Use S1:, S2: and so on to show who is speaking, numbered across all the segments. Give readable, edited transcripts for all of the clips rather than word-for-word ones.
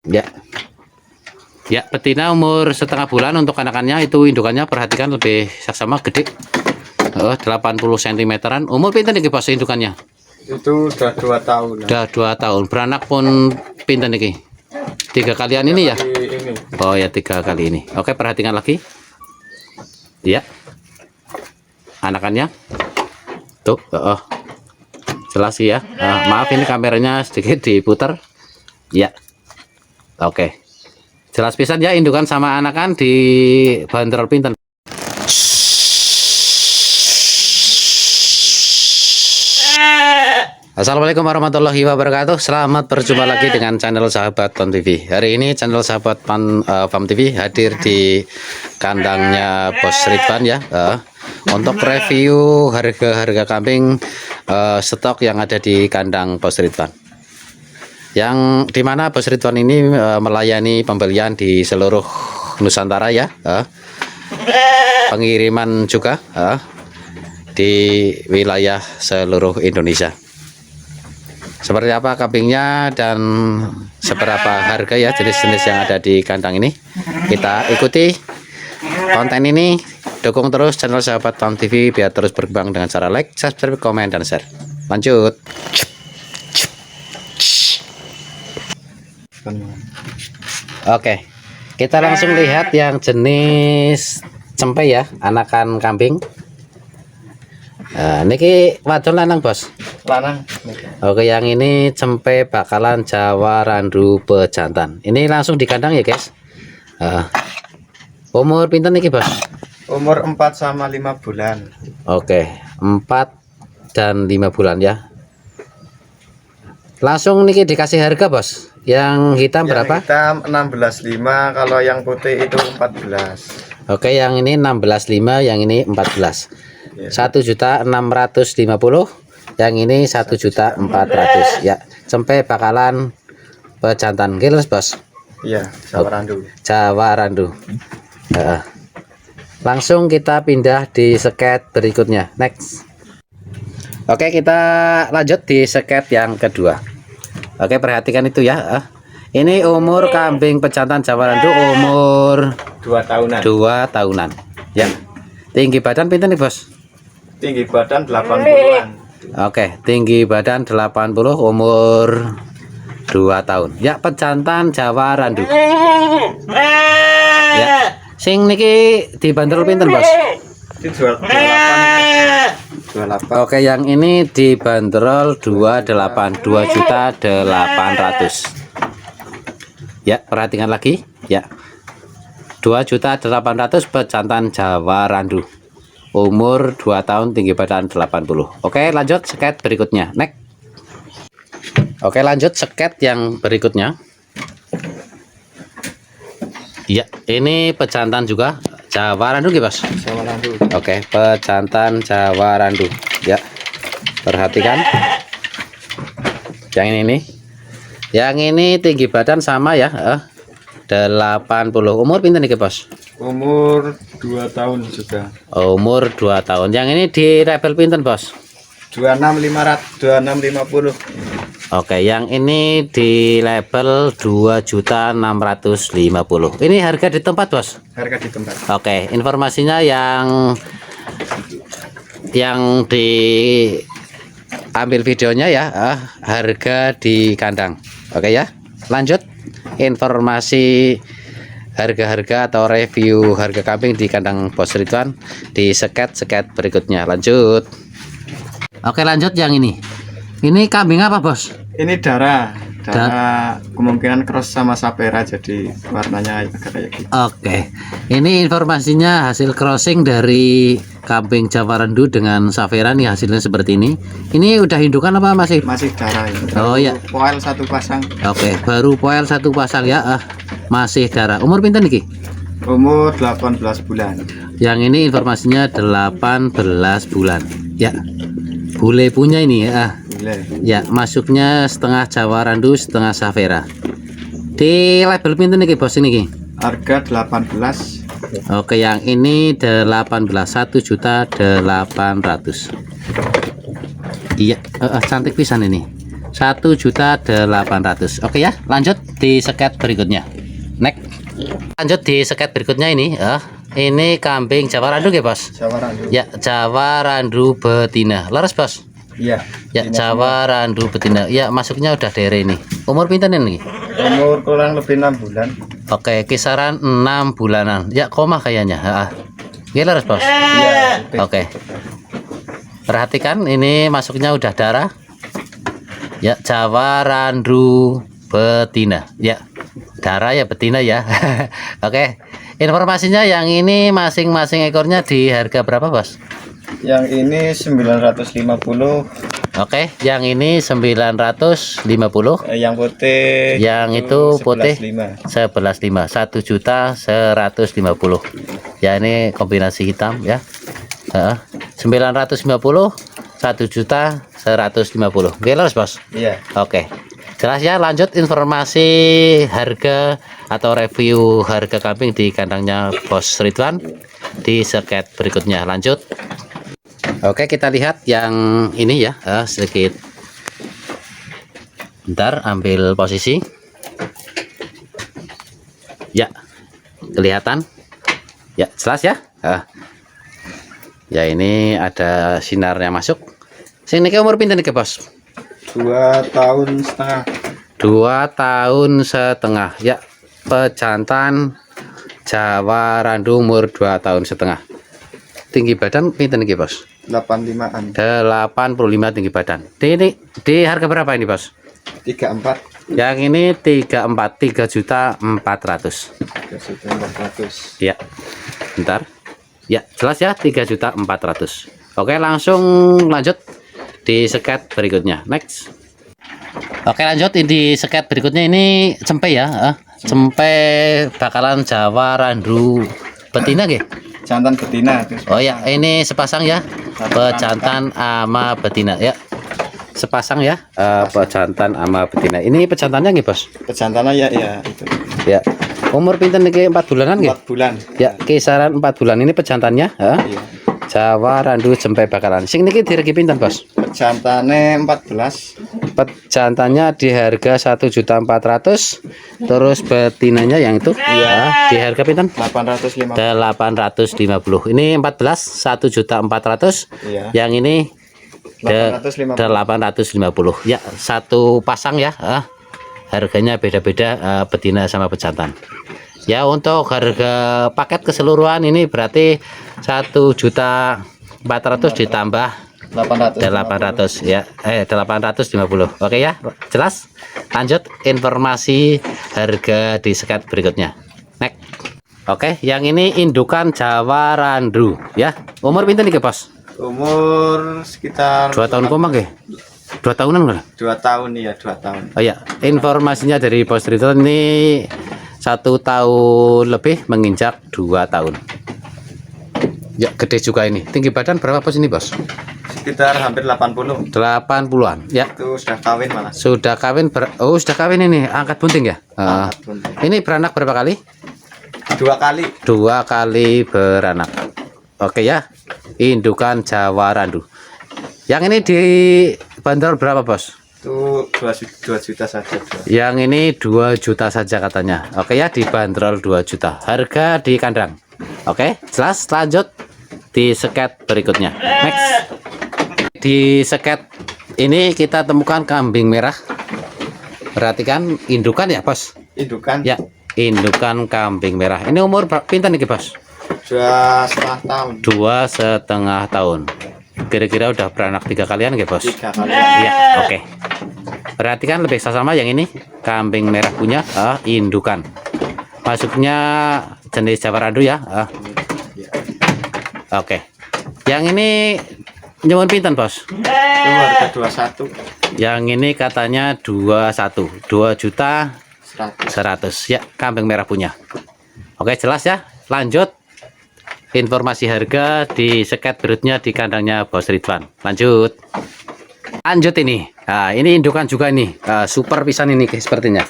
S1: Ya. Ya, betina umur setengah bulan untuk anakannya itu indukannya perhatikan lebih saksama gede. 80 cm-an. Umur pinten iki Bos indukannya?
S2: Itu udah 2 tahun.
S1: Udah 2 tahun. Beranak pun pinten iki? 3 kalian ini ya?
S2: Ini.
S1: Oh ya, 3 kali ini. Oke, perhatikan lagi. Ya. Anakannya. Tuh, jelas ya. Maaf ini kameranya sedikit diputar. Ya. Oke. Jelas pisan ya indukan sama anakan di bandrol pinten. Assalamualaikum warahmatullahi wabarakatuh. Selamat berjumpa lagi dengan channel Sahabat Farm TV. Hari ini channel Sahabat Farm TV hadir di kandangnya Bos Ridwan ya, untuk review harga-harga kambing stok yang ada di kandang Bos Ridwan. Yang dimana Bos Ridwan ini melayani pembelian di seluruh Nusantara ya, pengiriman juga di wilayah seluruh Indonesia. Seperti apa kambingnya dan seberapa harga ya jenis-jenis yang ada di kandang ini, kita ikuti konten ini. Dukung terus channel Sahabat Farm TV biar terus berkembang dengan cara like, subscribe, komen, dan share. Lanjut. Oke, kita langsung lihat yang jenis cempe ya, anakan kambing. Niki wadon lanang Bos?
S2: Lanang.
S1: Oke, yang ini cempe bakalan Jawa Randu pejantan. Ini langsung di kandang ya guys. Umur pinten niki Bos?
S2: Umur 4 sama 5 bulan.
S1: Oke, 4 dan 5 bulan ya. Langsung niki dikasih harga Bos. Yang hitam berapa?
S2: Hitam 16.5, kalau yang putih itu 14.
S1: Oke, yang ini 16.5, yang ini 14. 1.650, yang ini 1.400 ya. Cempe bakalan pejantan giles Bos.
S2: Iya, Jawa Randu.
S1: Jawa Randu. Langsung kita pindah di sket berikutnya. Next. Oke, kita lanjut di sket yang kedua. Oke, perhatikan itu ya. Ini umur kambing pejantan Jawa Randu umur
S2: 2 tahunan.
S1: 2 tahunan. Ya. Tinggi badan pinten nih Bos?
S2: Tinggi badan 80-an.
S1: Oke, tinggi badan 80, umur 2 tahun. Ya, pejantan Jawa Randu. Ya. Sing niki dibanderol pinten Bos?
S2: Dijual 28.
S1: Oke, yang ini dibanderol 2.800. Ya, perhatikan lagi ya. 2.800.000 pejantan Jawa Randu. Umur 2 tahun, tinggi badan 80. Oke, lanjut sket berikutnya. Next. Oke, lanjut sket yang berikutnya. Ya, ini pejantan juga Jawa Randu nggih, Bos?
S2: Jawa Randu.
S1: Oke, pejantan Jawa Randu. Ya. Perhatikan. Yang ini nih. Yang ini tinggi badan sama ya, 80. Umur pinten niki, Bos?
S2: Umur 2 tahun juga.
S1: Umur 2 tahun. Yang ini di label pinten, Bos?
S2: 26.50.
S1: Oke, yang ini di label 2.650. Ini harga di tempat, Bos?
S2: Harga di tempat.
S1: Oke, informasinya yang diambil videonya ya, harga di kandang. Oke ya. Lanjut informasi harga-harga atau review harga kambing di kandang Bos Ridwan di sket berikutnya. Lanjut. Oke, lanjut yang ini. Ini kambing apa Bos?
S2: Ini darah kemungkinan cross sama sapera, jadi warnanya agak kayak gitu.
S1: Oke, ini informasinya hasil crossing dari kambing Jawa Randu dengan Savera nih, hasilnya seperti ini. Ini udah indukan apa masih?
S2: Masih darah ini.
S1: Oh ya.
S2: Poel 1 pasang.
S1: Oke, baru poel 1 pasang ya. Masih darah. Umur pinten niki?
S2: Umur 18 bulan.
S1: Yang ini informasinya 18 bulan. Ya. Bule punya ini ya.
S2: Boleh.
S1: Ya, masuknya setengah Jawa Randu, setengah Savera. Di label pinten niki Bos ini?
S2: Harga 18.
S1: Oke, yang ini 18, 1.800.000. Iya, cantik pisan ini. 1.800.000. Oke ya, lanjut di seket berikutnya. Next. Lanjut di seket berikutnya ini. Ini kambing Jawa Randu ya, Bos?
S2: Jawa Randu.
S1: Ya, Jawa Randu betina. Laras, Bos?
S2: Iya.
S1: Ya, Jawa Randu betina. Ya, masuknya udah dere ini. Umur pinten ini?
S2: Umur kurang lebih 6 bulan.
S1: Oke, kisaran 6 bulanan. Ya, koma kayaknya. Oke, laras, Bos?
S2: Iya.
S1: Oke. Perhatikan ini masuknya udah darah. Ya, Jawa Randu betina. Ya, darah ya betina ya. Oke. Informasinya yang ini masing-masing ekornya di harga berapa, Bos?
S2: Yang ini 950.
S1: Oke, yang ini 950.
S2: Yang putih.
S1: Yang itu putih
S2: 11.500.
S1: 1.150.000. Ya, ini kombinasi hitam ya. 950, 1.150.000. Oke, Bos?
S2: Iya.
S1: Oke. Jelas ya, lanjut informasi harga atau review harga kambing di kandangnya Bos Ridwan di seket berikutnya. Lanjut. Oke, kita lihat yang ini ya, sedikit. Bentar, ambil posisi. Ya, kelihatan. Ya, jelas ya. Ya, ini ada sinarnya masuk. Sini ke umur pinten iki, Bos?
S2: 2 tahun setengah.
S1: 2 tahun setengah. Ya, pejantan Jawa Randu umur 2 tahun setengah. Tinggi badan pinten iki, Bos?
S2: 85-an.
S1: 85 tinggi badan. Di harga berapa ini, Bos?
S2: 34.
S1: Yang ini 3.400.000.
S2: 3.400.
S1: Ya. Bentar. Ya, jelas ya, 3.400.000. Oke, langsung lanjut di seket berikutnya. Next. Oke, lanjut di seket berikutnya ini cempe ya. Cempe bakalan Jawa Randu betina nggih?
S2: Jantan betina.
S1: Oh ya, ini sepasang ya. Pejantan ama betina ya. Sepasang ya, pejantan ama betina. Ini pejantannya nggih, Bos?
S2: Pejantannya ya itu.
S1: Ya. Umur pinten niki 4 bulanan nggih?
S2: 4 bulan.
S1: Ya, kisaran 4 bulan ini pejantannya,
S2: Iya.
S1: Jawa Randu cempe bakalan. Sing niki diregi pinten, Bos?
S2: Pejantannya 14.
S1: Pejantannya di harga 1.400.000. Terus betinanya yang itu di harga pinten?
S2: 850.
S1: 850. Ini 14 1.400.000.
S2: Iya.
S1: Yang ini
S2: 850.
S1: 850. Ya, satu pasang ya. Harganya beda-beda betina sama pejantan. Ya, untuk harga paket keseluruhan ini berarti 1.400.000 ditambah 800 ya. 850. Oke ya, jelas. Lanjut informasi harga di seket berikutnya. Next. Oke, yang ini indukan Jawa Randu ya. Umur pinten iki, Bos?
S2: Umur sekitar
S1: 2 tahun koma nggih? 2 tahunan kan?
S2: 2 tahun ya, 2 tahun.
S1: Oh ya, informasinya dari Bos Ridwan ini 1 tahun lebih menginjak 2 tahun. Ya, gede juga ini. Tinggi badan berapa, Bos, ini, Bos?
S2: Sekitar hampir 80.
S1: 80-an. Ya.
S2: Itu sudah kawin malah.
S1: Sudah kawin sudah kawin ini, angkat bunting ya?
S2: Angkat bunting.
S1: Ini beranak berapa kali?
S2: 2 kali.
S1: 2 kali beranak. Oke ya. Indukan Jawa Randu. Yang ini dibanderol berapa, Bos?
S2: Itu 2 juta saja.
S1: Yang ini 2 juta saja katanya. Oke ya, dibanderol 2 juta. Harga di kandang. Oke, jelas. Lanjut di seket berikutnya. Next. Di seket ini kita temukan kambing merah. Perhatikan indukan ya, Bos?
S2: Indukan.
S1: Ya, indukan kambing merah. Ini umur pinten nih, Bos?
S2: 2,5 tahun.
S1: 2,5 tahun. Kira-kira udah beranak 3 kalian nggih, Bos?
S2: 3 kali.
S1: Iya, oke. Perhatikan lebih sama yang ini kambing merah punya indukan. Masuknya jenis Jawa Randu ya. Oke. Yang ini nyuwun pinten, Bos?
S2: Itu harga 21.
S1: Yang ini katanya 21, 2.100.000 ya, kambing merah punya. Oke, jelas ya. Lanjut informasi harga di seket berikutnya di kandangnya Bos Ridwan. Lanjut ini. Nah, ini indukan juga ini. Super pisan ini sepertinya.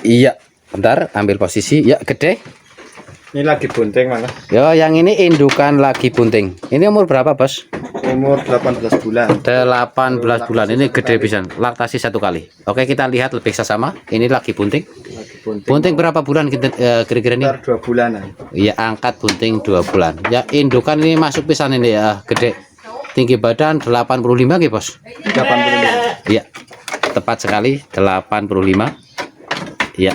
S1: Iya, bentar, ambil posisi. Ya, gede.
S2: Ini lagi bunting malah.
S1: Yo, yang ini indukan lagi bunting. Ini umur berapa, Bos?
S2: umur 18 bulan.
S1: 18 bulan. Ini gede pisan. Laktasi 1 kali. Oke, kita lihat lebih sesama. Ini lagi bunting. Bunting berapa bulan kira-kira ini?
S2: Sekitar 2 bulanan.
S1: Iya, angkat bunting 2 bulan. Ya, indukan ini masuk pisan ini ya, gede. Tinggi badan 85 nggih, Bos.
S2: 85.
S1: Iya. Tepat sekali 85. Iya.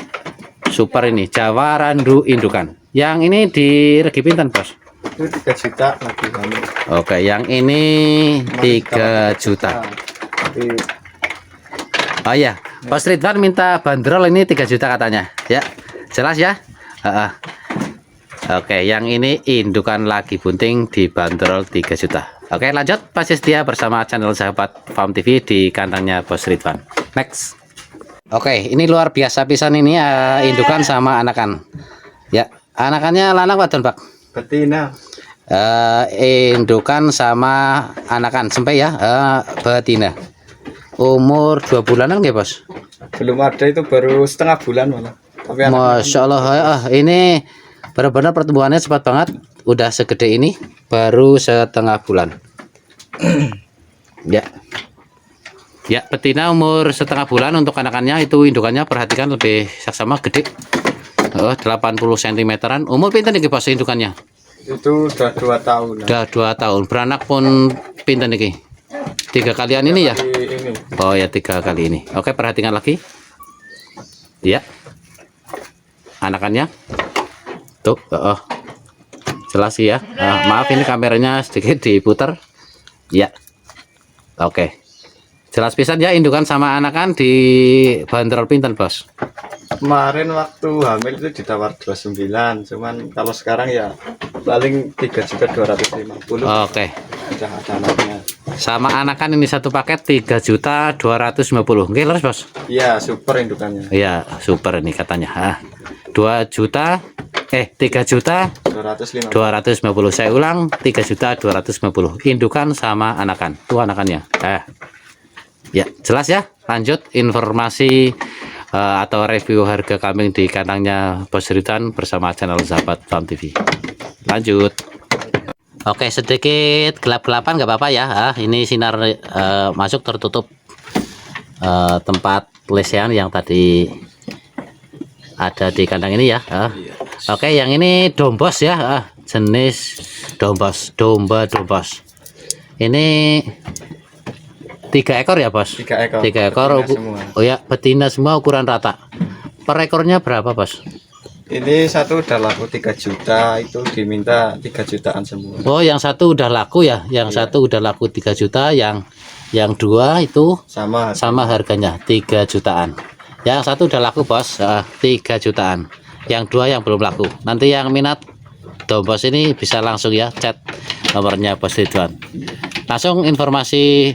S1: Super ini Jawa Randu indukan. Yang ini di regi pinten, Bos?
S2: Itu 3 juta lagi kami.
S1: Oke, yang ini 3 juta.
S2: Tapi
S1: Oh ya, Bos Ridwan minta bandrol ini 3 juta katanya. Ya, jelas ya. Oke, yang ini indukan lagi bunting dibanderol 3 juta. Oke, lanjut masih setia bersama channel Sahabat Farm TV di kandangnya Bos Ridwan. Next. Oke, ini luar biasa pisan ini indukan sama anakan. Ya, anakannya lanang wadon, Pak.
S2: betina.
S1: Indukan sama anakan sampai ya, betina. Umur 2 bulanan nggih, Bos?
S2: Belum ada, itu baru setengah bulan malah. Tapi
S1: Masya Allah, ini benar-benar pertumbuhannya cepat banget. Udah segede ini, baru setengah bulan. Ya. Ya, betina umur setengah bulan untuk anakannya itu indukannya perhatikan lebih saksama gede. 80 cm-an. Umur pinten iki Bos indukannya?
S2: itu udah 2 tahun.
S1: Udah 2 tahun. Beranak pun pinten iki? 3 kalian ini ya?
S2: Ini.
S1: Oh ya, 3 kali ini. Oke, perhatikan lagi. Ya. Anakannya. Tuh, jelas sih ya. Maaf ini kameranya sedikit diputar. Ya. Oke. Jelas pisan ya indukan sama anakan di bandrol pinten, Bos?
S2: Kemarin waktu hamil itu ditawar 29, cuman kalau sekarang ya paling 3.250.000.
S1: Oke.
S2: Udah ada anaknya.
S1: Sama anakan ini satu paket 3.250.000. Oke, leres, Bos?
S2: Iya, super indukannya.
S1: Iya, super ini katanya. 3.250.000. Saya ulang 3.250.000. Indukan sama anakan. Tuh anakannya. Ya, jelas ya. Lanjut informasi atau review harga kambing di kandangnya Bos Ridwan bersama channel Sahabat Farm TV. Lanjut. Oke, sedikit gelap-gelapan nggak apa-apa ya. Ini sinar masuk tertutup tempat lesehan yang tadi ada di kandang ini ya. Oke, yang ini dombos ya. Jenis dombos, domba dombos. Ini 3 ekor ya, Bos?
S2: 3 ekor.
S1: 3 ekor. Oh ya, betina semua ukuran rata. Per ekornya berapa, Bos?
S2: Ini satu udah laku 3 juta, itu diminta 3 jutaan semua.
S1: Oh, yang satu udah laku ya. Yang satu udah laku 3 juta, yang 2 itu sama harganya 3 jutaan. Yang satu udah laku, Bos, 3 jutaan. Yang 2 yang belum laku. Nanti yang minat dombos ini bisa langsung ya chat nomornya Bos Ridwan. Langsung informasi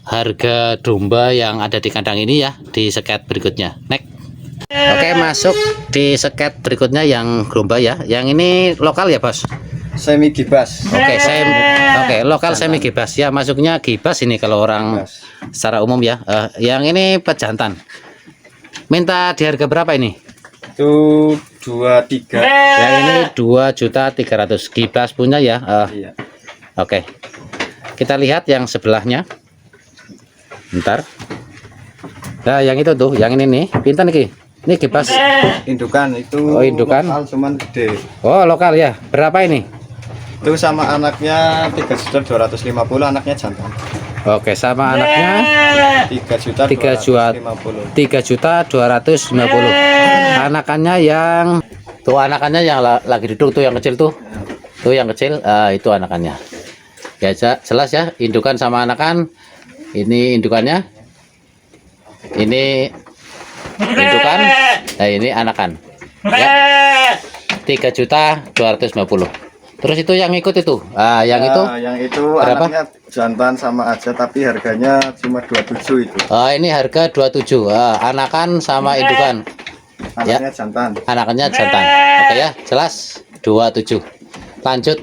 S1: harga domba yang ada di kandang ini ya di sket berikutnya. Next. Oke, masuk di sket berikutnya yang domba ya. Yang ini lokal ya, Bos?
S2: Semi gibas.
S1: Oke, lokal semi gibas ya. Masuknya gibas ini kalau orang secara umum ya. Yang ini pejantan. Minta di harga berapa ini?
S2: Itu 23.
S1: Yang ini 2.300.000. Gibas punya ya.
S2: Iya.
S1: Oke. Kita lihat yang sebelahnya. Bentar. Nah, yang itu tuh, yang ini nih, pinten nih? Ini gibas.
S2: Indukan itu.
S1: Oh, indukan.
S2: Lokal, cuman gede.
S1: Oh, lokal ya. Berapa ini?
S2: Itu sama anaknya 3.250, anaknya jantan.
S1: Oke, sama anaknya
S2: 3.250.
S1: 3.250. Anakannya yang lagi duduk tuh yang kecil tuh. Tuh yang kecil, itu anakannya. Ya, jelas ya, indukan sama anakan. Ini indukannya. Ini indukan. Nah, ini anakan. Ya. 3.250.000. Terus itu yang ikut itu. Yang itu berapa?
S2: Anaknya jantan sama aja, tapi harganya cuma 27 itu.
S1: Ini harga 27. Anakan sama indukan.
S2: Anaknya jantan.
S1: Anakannya jantan. Oke ya, jelas 27. Lanjut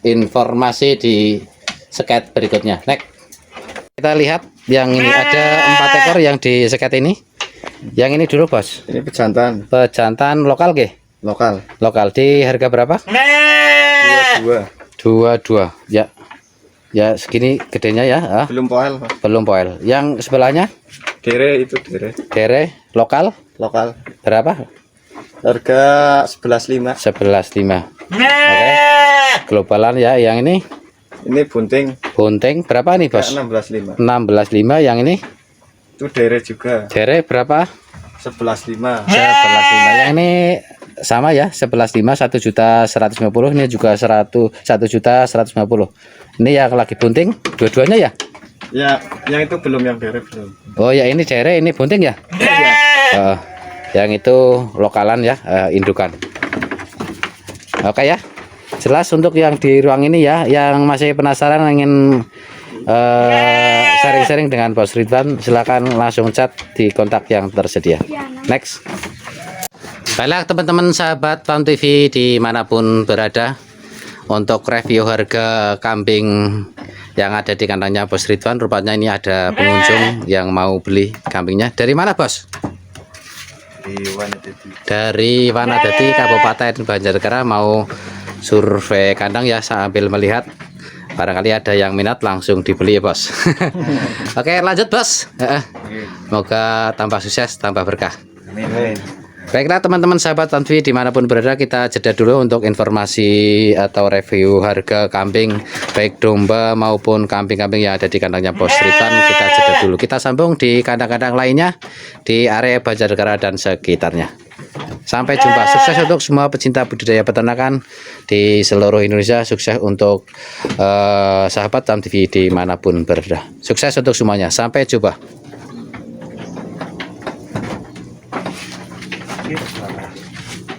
S1: informasi di sket berikutnya. Next. Kita lihat yang ini ada 4 ekor yang di sket ini. Yang ini dulu, Bos.
S2: Ini pejantan.
S1: Pejantan lokal ke?
S2: Lokal.
S1: Lokal di harga berapa?
S2: 22.
S1: 22 ya. Ya segini gedenya ya.
S2: Belum poel, Mas.
S1: Belum poel. Yang sebelahnya
S2: Dere itu dere.
S1: dere lokal
S2: Lokal.
S1: berapa?
S2: Harga 11.5.
S1: 11.5. Oke. Globalan ya. Yang ini
S2: Ini bunting.
S1: bunting berapa nih bos?
S2: 16.5.
S1: 16.5. Yang ini
S2: Itu dere juga.
S1: dere berapa?
S2: 11.5.
S1: 11.5. Yang ini sama ya, 11.5 1.150.000. Ini juga 1.150.000. Ini yang lagi bunting dua-duanya ya?
S2: Ya, yang itu belum, yang dere belum.
S1: Oh ya, ini dere, ini bunting ya?
S2: Iya.
S1: Yang itu lokalan ya, indukan. Oke ya, jelas untuk yang di ruang ini ya, yang masih penasaran ingin sharing-sharing dengan Bos Ridwan, silakan langsung chat di kontak yang tersedia. Next. Baiklah teman-teman sahabat Farm TV dimanapun berada, untuk review harga kambing yang ada di kandangnya Bos Ridwan, rupanya ini ada pengunjung yang mau beli kambingnya. Dari mana bos? Dari Wanadadi Kabupaten Banjarnegara, mau survei kandang ya, sambil melihat barangkali ada yang minat langsung dibeli ya bos. Oke lanjut bos. Semoga tambah sukses, tambah berkah.
S2: Amin.
S1: Baiklah teman-teman sahabat Farm TV dimanapun berada, kita jeda dulu untuk informasi atau review harga kambing baik domba maupun kambing-kambing yang ada di kandangnya Bos Ridwan. Kita jeda dulu, kita sambung di kandang-kandang lainnya di area Banjarnegara dan sekitarnya. Sampai jumpa, sukses untuk semua pecinta budidaya peternakan di seluruh Indonesia, sukses untuk sahabat Farm TV dimanapun berada, sukses untuk semuanya, sampai jumpa.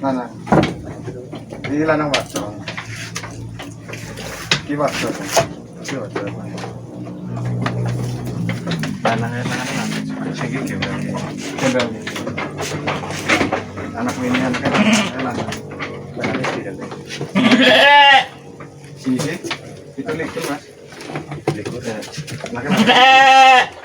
S2: Mana? Di lanang wadon. Ki wadon. Ki wadon. Lanang sing iki gembel. Anak ini anaknya lanang. Lanang iki. Sini itu likur Mas. Likur. Anaknya